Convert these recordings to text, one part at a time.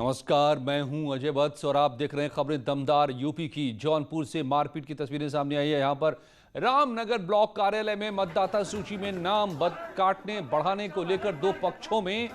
नमस्कार, मैं हूं अजय वत्स और आप देख रहे हैं खबरें दमदार। यूपी की जौनपुर से मारपीट की तस्वीरें सामने आई है। यहां पर रामनगर ब्लॉक कार्यालय में मतदाता सूची में नाम काटने बढ़ाने को लेकर दो पक्षों में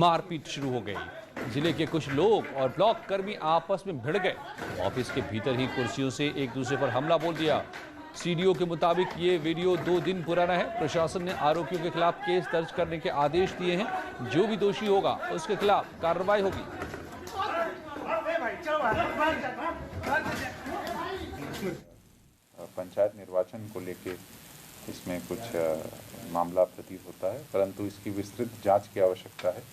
मारपीट शुरू हो गई। जिले के कुछ लोग और ब्लॉक कर्मी आपस में भिड़ गए। ऑफिस के भीतर ही कुर्सियों से एक दूसरे पर हमला बोल दिया। सीडीओ के मुताबिक ये वीडियो 2 दिन पुराना है। प्रशासन ने आरोपियों के खिलाफ केस दर्ज करने के आदेश दिए हैं। जो भी दोषी होगा उसके खिलाफ कार्रवाई होगी। पंचायत निर्वाचन को लेकर इसमें कुछ मामला प्रतीत होता है, परंतु इसकी विस्तृत जांच की आवश्यकता है,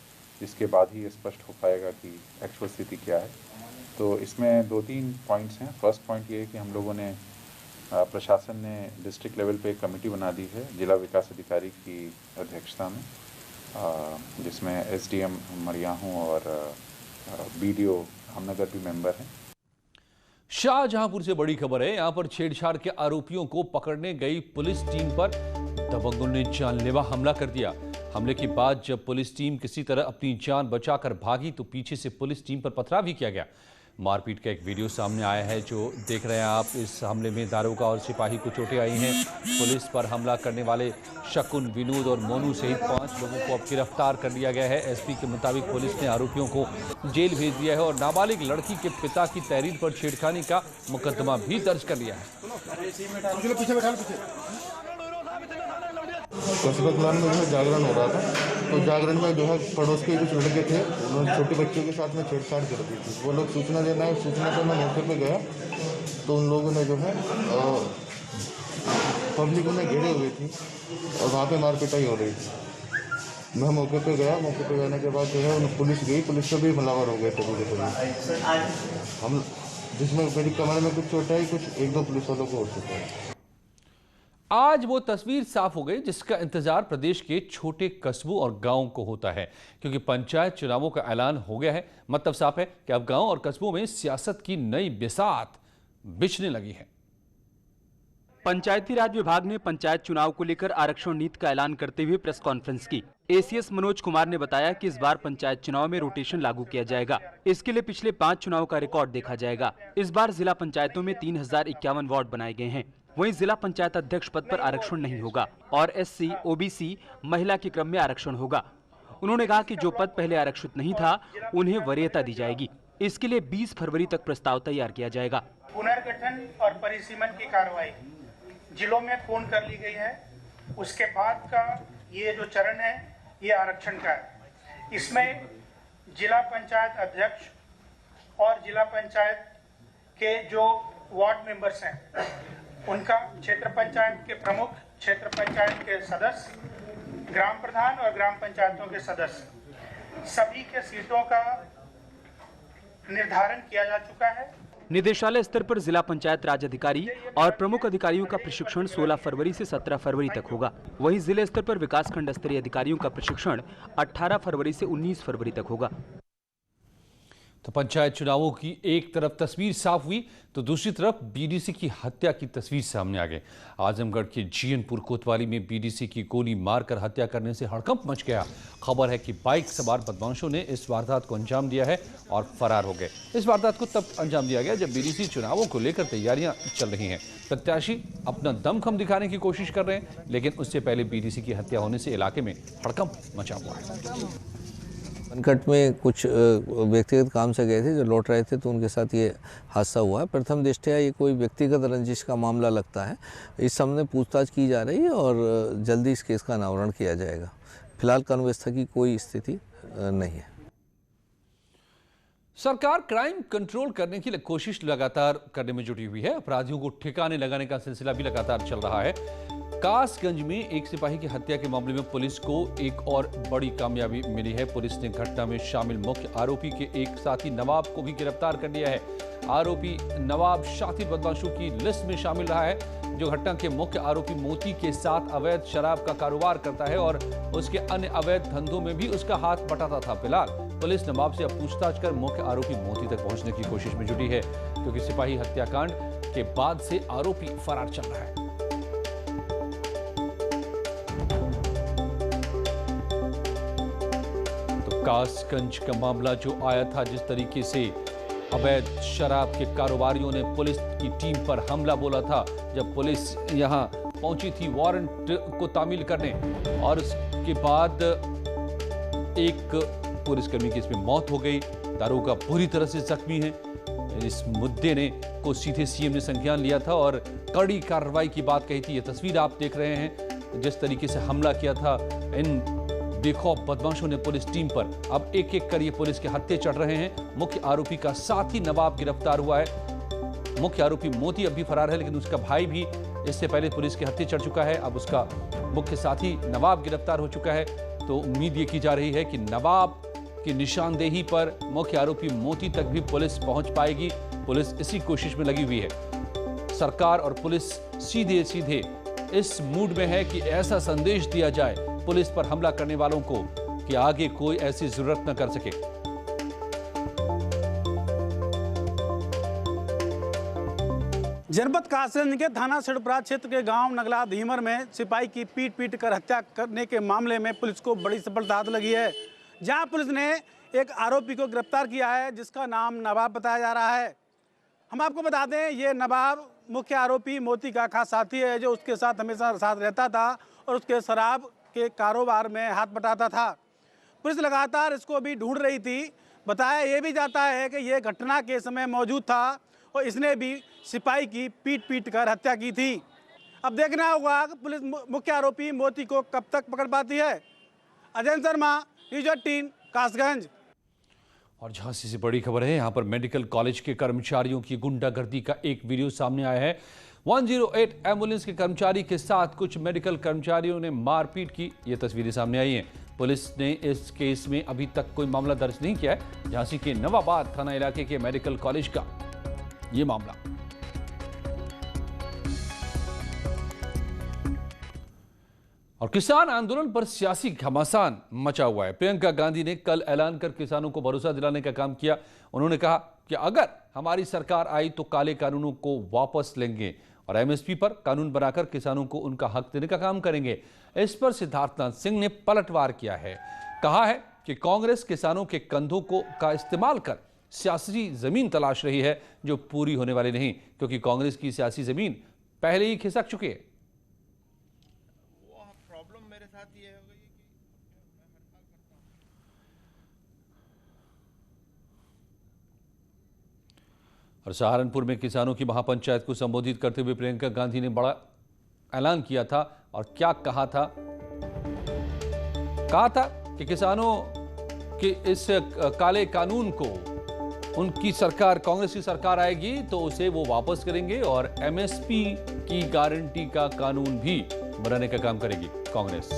जिसके बाद ही स्पष्ट हो पाएगा कि एक्चुअल स्थिति क्या है। तो इसमें 2-3 पॉइंट्स हैं। फर्स्ट पॉइंट ये है कि हम लोगों ने प्रशासन ने डिस्ट्रिक्ट लेवल पे एक कमेटी बना दी है जिला विकास अधिकारी की अध्यक्षता में, जिसमें एसडीएम मरियाहूं और बीडीओ रामनगर भी मेंबर हैं। शाहजहांपुर से बड़ी खबर है। यहां पर छेड़छाड़ के आरोपियों को पकड़ने गई पुलिस टीम पर दबंगों ने जानलेवा हमला कर दिया। हमले के बाद जब पुलिस टीम किसी तरह अपनी जान बचाकर भागी तो पीछे से पुलिस टीम पर पथराव भी किया गया। मारपीट का एक वीडियो सामने आया है जो देख रहे हैं आप। इस हमले में दारोगा और सिपाही को चोटें आई हैं। पुलिस पर हमला करने वाले शकुन, विनोद और मोनू सहित 5 लोगों को अब गिरफ्तार कर लिया गया है। एसपी के मुताबिक पुलिस ने आरोपियों को जेल भेज दिया है और नाबालिग लड़की के पिता की तहरीर पर छेड़खानी का मुकदमा भी दर्ज कर लिया है। कस्बा कलान में जो है जागरण हो रहा था, तो जागरण में जो है पड़ोस के कुछ लड़के थे, उन्होंने छोटे बच्चों के साथ में छेड़छाड़ कर दी थी। वो लोग सूचना देना है, सूचना पर मैं मौके पे गया तो उन लोगों ने जो है पब्लिक उन्हें घेरे हुए थी और वहाँ पे मारपिटाई हो रही थी। मैं मौके पे गया, मौके पे जाने के बाद जो है पुलिस गई, पुलिस से भी हमलावर हो गए थे पूरे हम, जिसमें मेरी कमर में कुछ चोट आई, कुछ 1-2 पुलिस वालों को हो चुका है। आज वो तस्वीर साफ हो गई जिसका इंतजार प्रदेश के छोटे कस्बों और गांवों को होता है, क्योंकि पंचायत चुनावों का ऐलान हो गया है। मतलब साफ है कि अब गांव और कस्बों में सियासत की नई बिसात बिछने लगी है। पंचायती राज विभाग ने पंचायत चुनाव को लेकर आरक्षण नीति का ऐलान करते हुए प्रेस कॉन्फ्रेंस की। एसीएस मनोज कुमार ने बताया कि इस बार पंचायत चुनाव में रोटेशन लागू किया जाएगा। इसके लिए पिछले 5 चुनाव का रिकॉर्ड देखा जाएगा। इस बार जिला पंचायतों में 3051 वार्ड बनाए गए हैं। वहीं जिला पंचायत अध्यक्ष पद पर आरक्षण नहीं होगा और एससी, ओबीसी, महिला के क्रम में आरक्षण होगा। उन्होंने कहा कि जो पद पहले आरक्षित नहीं था उन्हें वरीयता दी जाएगी। इसके लिए 20 फरवरी तक प्रस्ताव तैयार किया जाएगा। पुनर्गठन और परिसीमन की कार्रवाई जिलों में पूर्ण कर ली गई है। उसके बाद का ये जो चरण है ये आरक्षण का है। इसमें जिला पंचायत अध्यक्ष और जिला पंचायत के जो वार्ड मेंबर्स हैं उनका, क्षेत्र पंचायत के प्रमुख, क्षेत्र पंचायत के सदस्य, ग्राम प्रधान और ग्राम पंचायतों के सदस्य, सभी के सीटों का निर्धारण किया जा चुका है। निदेशालय स्तर पर जिला पंचायत राज अधिकारी और प्रमुख अधिकारियों का प्रशिक्षण 16 फरवरी से 17 फरवरी तक होगा। वहीं जिले स्तर पर विकासखंड स्तरीय अधिकारियों का प्रशिक्षण 18 फरवरी से 19 फरवरी तक होगा। तो पंचायत चुनावों की एक तरफ तस्वीर साफ हुई तो दूसरी तरफ बीडीसी की हत्या की तस्वीर सामने आ गई। आजमगढ़ के जीयनपुर कोतवाली में बीडीसी की गोली मारकर हत्या करने से हड़कंप मच गया। खबर है कि बाइक सवार बदमाशों ने इस वारदात को अंजाम दिया है और फरार हो गए। इस वारदात को तब अंजाम दिया गया जब बीडीसी चुनावों को लेकर तैयारियां चल रही हैं। प्रत्याशी अपना दमखम दिखाने की कोशिश कर रहे हैं, लेकिन उससे पहले बीडीसी की हत्या होने से इलाके में हड़कंप मचा हुआ है। बनकट में कुछ व्यक्तिगत काम से गए थे, जो लौट रहे थे तो उनके साथ ये हादसा हुआ है। प्रथम दृष्टया ये कोई व्यक्तिगत रंजिश का मामला लगता है। इस संबंध में पूछताछ की जा रही है और जल्दी इस केस का अनावरण किया जाएगा। फिलहाल कानून व्यवस्था की कोई स्थिति नहीं है। सरकार क्राइम कंट्रोल करने की कोशिश लगातार करने में जुटी हुई है। अपराधियों को ठिकाने लगाने का सिलसिला भी लगातार चल रहा है। कासगंज में एक सिपाही की हत्या के मामले में पुलिस को एक और बड़ी कामयाबी मिली है। पुलिस ने घटना में शामिल मुख्य आरोपी के एक साथी नवाब को भी गिरफ्तार कर लिया है। आरोपी नवाब शातिर बदमाशों की लिस्ट में शामिल रहा है, जो घटना के मुख्य आरोपी मोती के साथ अवैध शराब का कारोबार करता है और उसके अन्य अवैध धंधों में भी उसका हाथ बटाता था। फिलहाल पुलिस नवाब से अब पूछताछ कर मुख्य आरोपी मोती तक पहुंचने की कोशिश में जुटी है, क्योंकि सिपाही हत्याकांड के बाद से आरोपी फरार चल रहा है। कासगंज का मामला जो आया था, जिस तरीके से अवैध शराब के कारोबारियों ने पुलिस की टीम पर हमला बोला था, जब पुलिस यहां पहुंची थी वारंट को तामील करने, और उसके बाद एक पुलिसकर्मी की इसमें मौत हो गई। दारोगा बुरी तरह से जख्मी है। इस मुद्दे ने को सीधे सीएम ने संज्ञान लिया था और कड़ी कार्रवाई की बात कही थी। ये तस्वीर आप देख रहे हैं, जिस तरीके से हमला किया था इन बेखौफ बदमाशों ने पुलिस टीम पर। अब एक एक कर ये पुलिस के हत्थे चढ़ रहे हैं। मुख्य आरोपी का साथी नवाब गिरफ्तार हुआ है। मुख्य आरोपी मोती अब भी फरार है, लेकिन उसका भाई भी इससे पहले पुलिस के हत्थे चढ़ चुका है। अब उसका मुख्य साथी नवाब गिरफ्तार हो चुका है। तो उम्मीद ये की जा रही है कि नवाब की निशानदेही पर मुख्य आरोपी मोती तक भी पुलिस पहुंच पाएगी। पुलिस इसी कोशिश में लगी हुई है। सरकार और पुलिस सीधे सीधे इस मूड में है कि ऐसा संदेश दिया जाए पुलिस पर हमला करने वालों को कि आगे कोई ऐसी जरूरत न कर सके। जनपद कासगंज के थाना सिड़परा क्षेत्र के गांव नगला धीमर में सिपाही की पीट पीट कर हत्या करने के मामले में पुलिस को बड़ी सफलता हाथ लगी है, जहां पुलिस ने एक आरोपी को गिरफ्तार किया है, जिसका नाम नवाब बताया जा रहा है। हम आपको बता दें, ये नवाब मुख्य आरोपी मोती का खास साथी है, जो उसके साथ हमेशा साथ रहता था और उसके शराब के कारोबार में हाथ बटाता था। पुलिस लगातार इसको भी ढूंढ रही थी। बताया ये भी जाता है कि ये घटना के समय मौजूद था और इसने भी सिपाही की पीट पीट कर हत्या की थी। अब देखना होगा कि पुलिस मुख्य आरोपी मोती को कब तक पकड़ पाती है। अजय शर्मा, न्यूज़ 18, कासगंज। और झांसी से बड़ी खबर है, यहां पर मेडिकल कॉलेज के कर्मचारियों की गुंडागर्दी का एक वीडियो सामने आया है। 108 एम्बुलेंस के कर्मचारी के साथ कुछ मेडिकल कर्मचारियों ने मारपीट की, ये तस्वीरें सामने आई हैं। पुलिस ने इस केस में अभी तक कोई मामला दर्ज नहीं किया है। झांसी के नवाबाद थाना इलाके के मेडिकल कॉलेज का ये मामला। और किसान आंदोलन पर सियासी घमासान मचा हुआ है। प्रियंका गांधी ने कल ऐलान कर किसानों को भरोसा दिलाने का काम किया। उन्होंने कहा कि अगर हमारी सरकार आई तो काले कानूनों को वापस लेंगे और एमएसपी पर कानून बनाकर किसानों को उनका हक देने का काम करेंगे। इस पर सिद्धार्थनाथ सिंह ने पलटवार किया है। कहा है कि कांग्रेस किसानों के कंधों का इस्तेमाल कर सियासी जमीन तलाश रही है, जो पूरी होने वाली नहीं, क्योंकि कांग्रेस की सियासी जमीन पहले ही खिसक चुकी है। और सहारनपुर में किसानों की महापंचायत को संबोधित करते हुए प्रियंका गांधी ने बड़ा ऐलान किया था। और क्या कहा था? कहा था कि किसानों के इस काले कानून को उनकी सरकार, कांग्रेस की सरकार आएगी तो उसे वो वापस करेंगे और एमएसपी की गारंटी का कानून भी बनाने का काम करेगी कांग्रेस।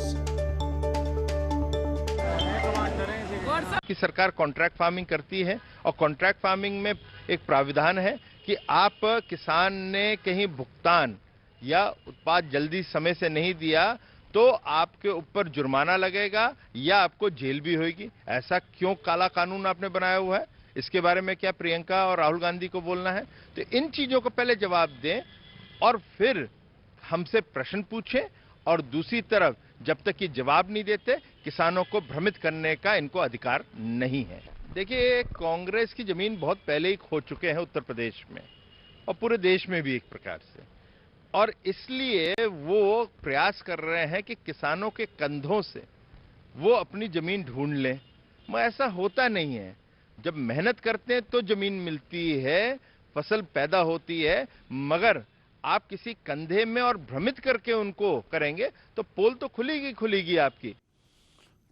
की सरकार कॉन्ट्रैक्ट फार्मिंग करती है और कॉन्ट्रैक्ट फार्मिंग में एक प्राविधान है कि आप किसान ने कहीं भुगतान या उत्पाद जल्दी समय से नहीं दिया तो आपके ऊपर जुर्माना लगेगा या आपको जेल भी होगी। ऐसा क्यों काला कानून आपने बनाया हुआ है? इसके बारे में क्या प्रियंका और राहुल गांधी को बोलना है? तो इन चीजों को पहले जवाब दें और फिर हमसे प्रश्न पूछें। और दूसरी तरफ जब तक ये जवाब नहीं देते, किसानों को भ्रमित करने का इनको अधिकार नहीं है। देखिए, कांग्रेस की जमीन बहुत पहले ही खो चुके हैं उत्तर प्रदेश में और पूरे देश में भी एक प्रकार से, और इसलिए वो प्रयास कर रहे हैं कि किसानों के कंधों से वो अपनी जमीन ढूंढ लें। मगर ऐसा होता नहीं है। जब मेहनत करते हैं तो जमीन मिलती है, फसल पैदा होती है, मगर आप किसी कंधे में और भ्रमित करके उनको करेंगे तो पोल तो खुलेगी आपकी।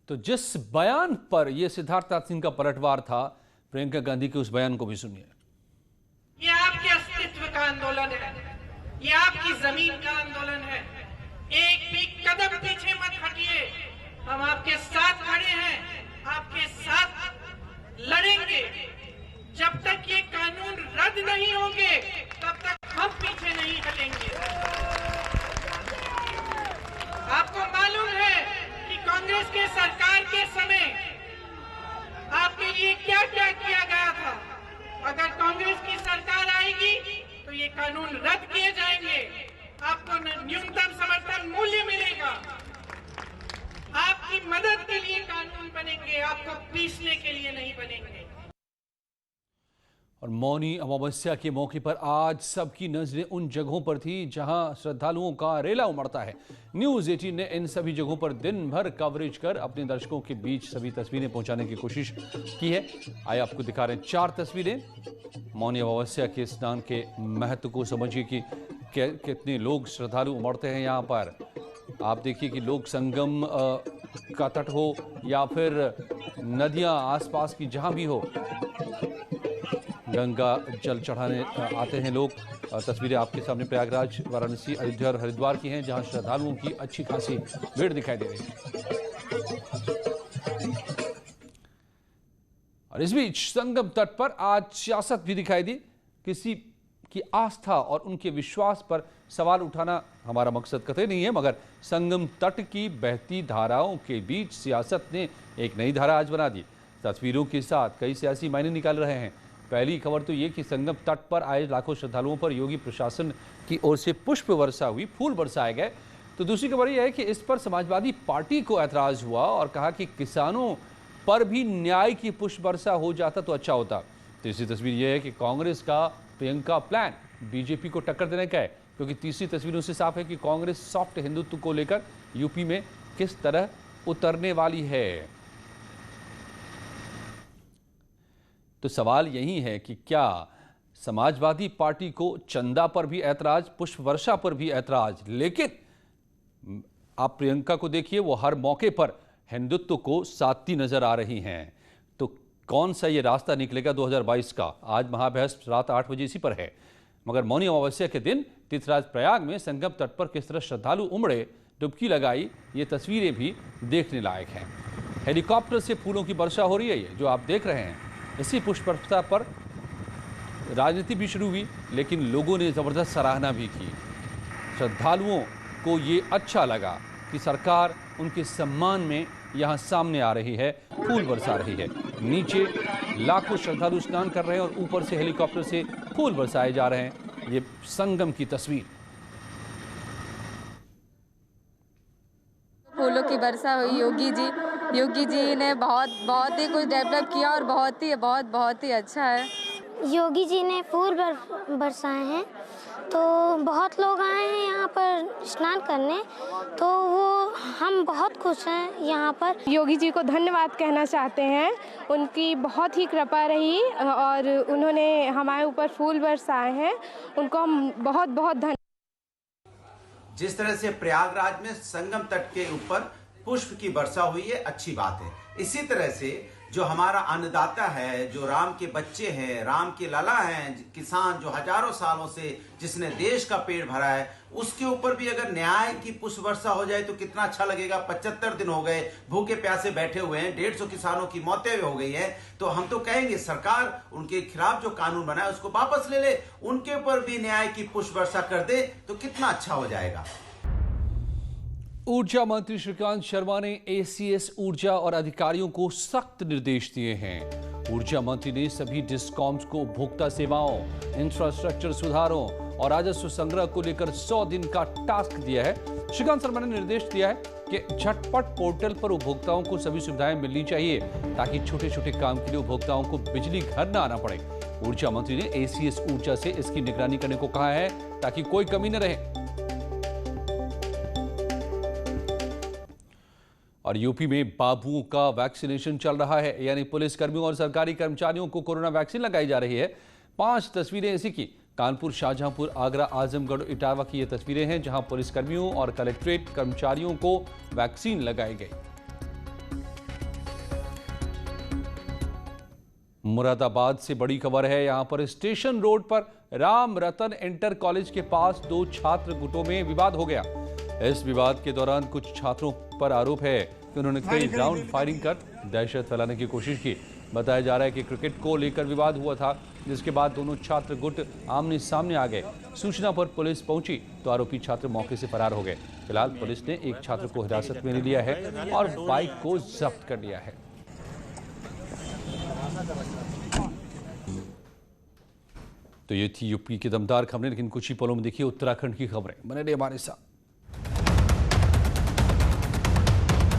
तो जिस बयान पर यह सिद्धार्थनाथ सिंह का पलटवार था, प्रियंका गांधी के उस बयान को भी सुनिए। ये आपके अस्तित्व का आंदोलन है, ये आपकी जमीन का आंदोलन है। एक भी कदम पीछे मत हटिए, हम आपके साथ खड़े हैं, आपके साथ लड़ेंगे। जब तक ये कानून रद्द नहीं होंगे तब तक हम पीछे नहीं हटेंगे। आपको मालूम है कि कांग्रेस के सरकार के समय आपके लिए क्या क्या किया गया था। अगर कांग्रेस की सरकार आएगी तो ये कानून रद्द किए जाएंगे, आपको न्यूनतम समर्थन मूल्य मिलेगा, आपकी मदद के लिए कानून बनेंगे, आपको पीसने के लिए नहीं बनेंगे। और मौनी अमावस्या के मौके पर आज सबकी नजरें उन जगहों पर थी जहां श्रद्धालुओं का रेला उमड़ता है। न्यूज 18 ने इन सभी जगहों पर दिन भर कवरेज कर अपने दर्शकों के बीच सभी तस्वीरें पहुंचाने की कोशिश की है। आइए आपको दिखा रहे हैं 4 तस्वीरें। मौनी अमावस्या के स्नान के महत्व को समझिए कि कितने लोग श्रद्धालु उमड़ते हैं यहाँ पर। आप देखिए कि लोग संगम का तट हो या फिर नदियां आसपास की जहां भी हो, गंगा जल चढ़ाने आते हैं लोग। तस्वीरें आपके सामने प्रयागराज, वाराणसी, अयोध्या और हरिद्वार की हैं जहां श्रद्धालुओं की अच्छी खासी भीड़ दिखाई दे रही है। और इस बीच संगम तट पर आज सियासत भी दिखाई दी। किसी की आस्था और उनके विश्वास पर सवाल उठाना हमारा मकसद कतई नहीं है, मगर संगम तट की बहती धाराओं के बीच सियासत ने एक नई धारा आज बना दी। तस्वीरों के साथ कई सियासी मायने निकाल रहे हैं। पहली खबर तो ये कि संगम तट पर आए लाखों श्रद्धालुओं पर योगी प्रशासन की ओर से पुष्प वर्षा हुई, फूल बरसाए गए। तो दूसरी खबर यह है कि इस पर समाजवादी पार्टी को ऐतराज हुआ और कहा कि किसानों पर भी न्याय की पुष्प वर्षा हो जाता तो अच्छा होता। तीसरी तस्वीर यह है कि कांग्रेस का प्रियंका प्लान बीजेपी को टक्कर देने का है, क्योंकि तीसरी तस्वीरों से साफ है कि कांग्रेस सॉफ्ट हिंदुत्व को लेकर यूपी में किस तरह उतरने वाली है। तो सवाल यही है कि क्या समाजवादी पार्टी को चंदा पर भी ऐतराज, पुष्प वर्षा पर भी ऐतराज, लेकिन आप प्रियंका को देखिए, वो हर मौके पर हिंदुत्व को साधती नजर आ रही हैं। तो कौन सा ये रास्ता निकलेगा 2022 का? आज महाबहस रात 8 बजे इसी पर है। मगर मौनी अमावस्या के दिन तीर्थराज प्रयाग में संगम तट पर किस तरह श्रद्धालु उमड़े, डुबकी लगाई, ये तस्वीरें भी देखने लायक हैं। हेलीकॉप्टर से फूलों की वर्षा हो रही है, ये जो आप देख रहे हैं। इसी पुष्प वर्षा पर राजनीति भी शुरू हुई, लेकिन लोगों ने जबरदस्त सराहना भी की। श्रद्धालुओं को ये अच्छा लगा कि सरकार उनके सम्मान में यहाँ सामने आ रही है, फूल बरसा रही है। नीचे लाखों श्रद्धालु स्नान कर रहे हैं और ऊपर से हेलीकॉप्टर से फूल बरसाए जा रहे हैं। ये संगम की तस्वीर। फूलों की वर्षा हुई। योगी जी ने बहुत ही कुछ डेवलप किया और बहुत ही अच्छा है। योगी जी ने फूल बरसाए हैं, तो बहुत लोग आए हैं यहाँ पर स्नान करने, तो वो हम बहुत खुश हैं यहाँ पर। योगी जी को धन्यवाद कहना चाहते हैं। उनकी बहुत ही कृपा रही और उन्होंने हमारे ऊपर फूल बरसाए हैं, उनको हम बहुत धन्यवाद। जिस तरह से प्रयागराज में संगम तट के ऊपर पुष्प की वर्षा हुई है, अच्छी बात है। इसी तरह से जो हमारा अन्नदाता है, जो राम के बच्चे हैं, राम के लाला हैं, किसान जो हजारों सालों से जिसने देश का पेट भरा है, उसके ऊपर भी अगर न्याय की पुष्प वर्षा हो जाए तो कितना अच्छा लगेगा। 75 दिन हो गए भूखे प्यासे बैठे हुए हैं, 150 किसानों की मौतें हो गई हैं। तो हम तो कहेंगे सरकार उनके खिलाफ जो कानून बनाए उसको वापस ले ले, उनके ऊपर भी न्याय की पुष्प वर्षा कर दे तो कितना अच्छा हो जाएगा। ऊर्जा मंत्री श्रीकांत शर्मा ने एसीएस ऊर्जा और अधिकारियों को सख्त निर्देश दिए हैं। ऊर्जा मंत्री ने सभी डिस्कॉम्स को उपभोक्ता सेवाओं, इंफ्रास्ट्रक्चर सुधारों और राजस्व संग्रह को लेकर 100 दिन का टास्क दिया है। श्रीकांत शर्मा ने निर्देश दिया है कि झटपट पोर्टल पर उपभोक्ताओं को सभी सुविधाएं मिलनी चाहिए, ताकि छोटे छोटे काम के लिए उपभोक्ताओं को बिजली घर न आना पड़े। ऊर्जा मंत्री ने एसीएस ऊर्जा से इसकी निगरानी करने को कहा है, ताकि कोई कमी न रहे। और यूपी में बाबुओं का वैक्सीनेशन चल रहा है, यानी पुलिस कर्मियों और सरकारी कर्मचारियों को कोरोना वैक्सीन लगाई जा रही है। 5 तस्वीरें इसी की। कानपुर, शाहजहांपुर, आगरा, आजमगढ़, इटावा की ये तस्वीरें हैं, जहां पुलिस कर्मियों और कलेक्ट्रेट कर्मचारियों को वैक्सीन लगाई गई। मुरादाबाद से बड़ी खबर है। यहां पर स्टेशन रोड पर राम रतन इंटर कॉलेज के पास 2 छात्र गुटों में विवाद हो गया। इस विवाद के दौरान कुछ छात्रों पर आरोप है कि उन्होंने कई राउंड फायरिंग कर दहशत फैलाने की कोशिश की। बताया जा रहा है कि क्रिकेट को लेकर विवाद हुआ था, जिसके बाद दोनों छात्र गुट आमने सामने आ गए। सूचना पर पुलिस पहुंची तो आरोपी छात्र मौके से फरार हो गए। फिलहाल पुलिस ने एक छात्र को हिरासत में ले लिया है और बाइक को जब्त कर लिया है। तो ये थी यूपी की दमदार खबरें, लेकिन कुछ ही पलों में देखिए उत्तराखंड की खबरें। बने रहिए हमारे साथ।